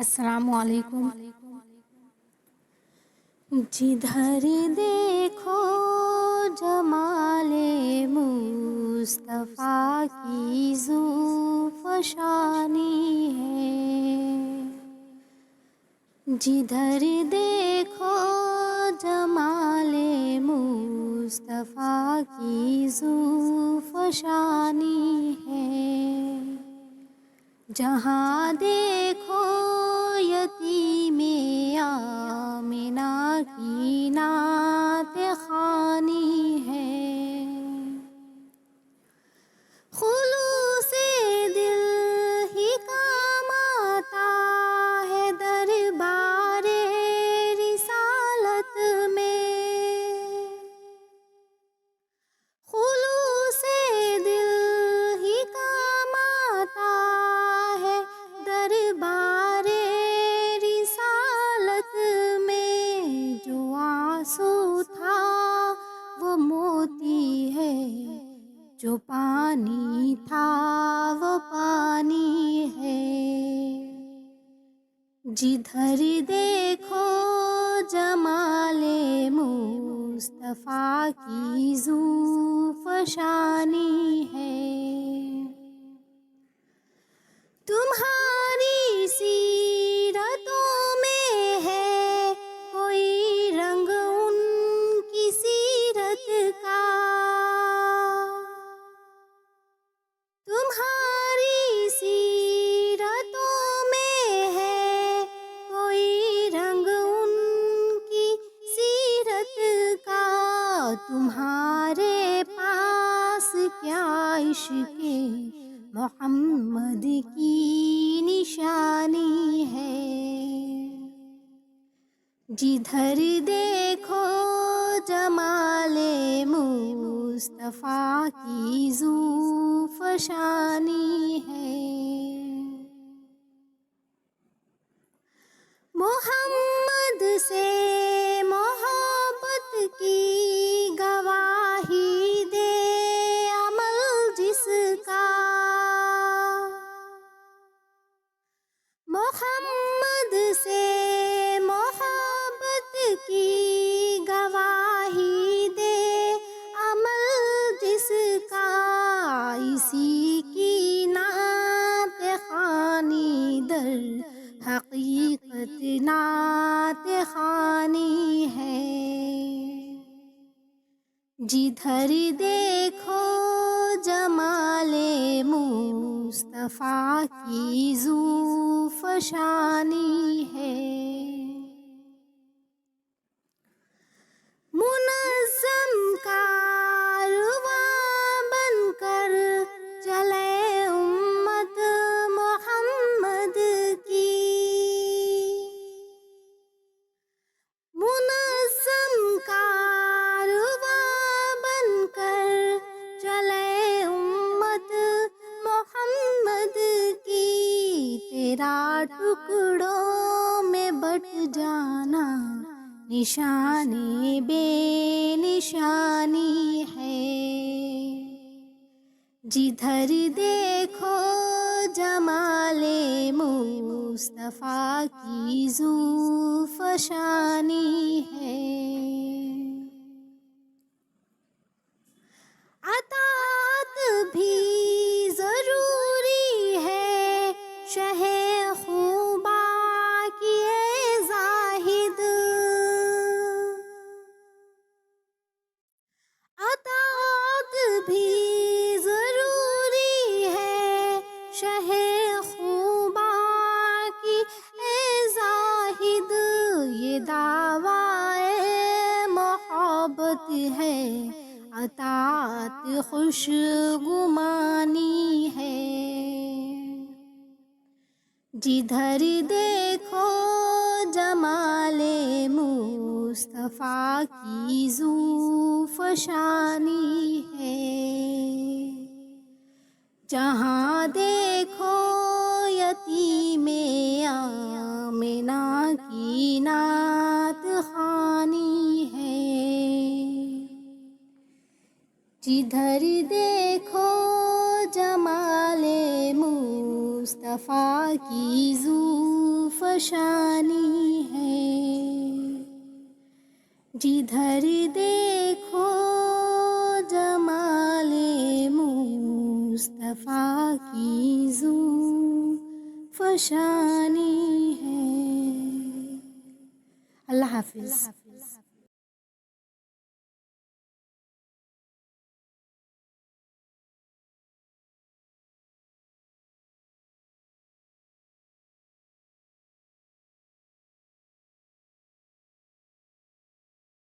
السلام علیکم۔ جدھر دیکھو جمال مصطفیٰ کی ذوفشانی ہے، جدھر دیکھو جمال مصطفیٰ کی ذوفشانی ہے، جہاں دیکھو یتیم آمنہ کی نعت خوانی ہے، خلوص دل ہی کام آتا ہے دربار رسالت میں، خلوص دل ہی کام آتا ہے دربار رسالت میں، جو آنسو تھا وہ موتی ہے، جو پانی تھا وہ پانی ہے، جدھر دیکھو جمال مصطفیٰ کی ذوفشانی ہے، تمہاری سیرتوں میں ہے کوئی رنگ ان کی سیرت کا، تمہاری سیرتوں میں ہے کوئی رنگ ان کی سیرت کا، تمہارے پاس کیا عشق محمد کی نشانی ہے، جدھر دیکھو جمال مصطفیٰ کی ذوفشانی ہے، محمد سے محبت کی گواہی دے عمل جس کا، محمد سے محبت کی گواہی دے عمل جس کا، اسی کی نعت خوانی در حقیقت نعت خوانی ہے، جدھر دیکھو جمال مصطفیٰ کی ذوفشانی ہے، منظم کارواں بن کر چلے امت محمد کی، منظم کارواں بن کر چلے امت محمد کی، تیرا ٹکڑوں میں بٹ جانا نشان بے نشانی ہے، جدھر دیکھو جمال مصطفیٰ کی ذوفشانی ہے، اطاعت بھی ضروری ہے شہ خوبا کی اے زاہد، اطاعت بھی ضروری ہے شہ خوبا کی اے زاہد، یہ دعویٰ محبت ہے اطاعت خوش گمانی ہے، جدھر دیکھو جمال مصطفیٰ کی ذوفشانی ہے، جہاں دیکھو یتیم آمنہ کی نعت خوانی ہے، جدھر دیکھو جمال مصطفیٰ کی ذوفشانی فشانی ہے، جدھر دیکھو جمال مصطفیٰ کی زو فشانی ہے۔ اللہ حافظ۔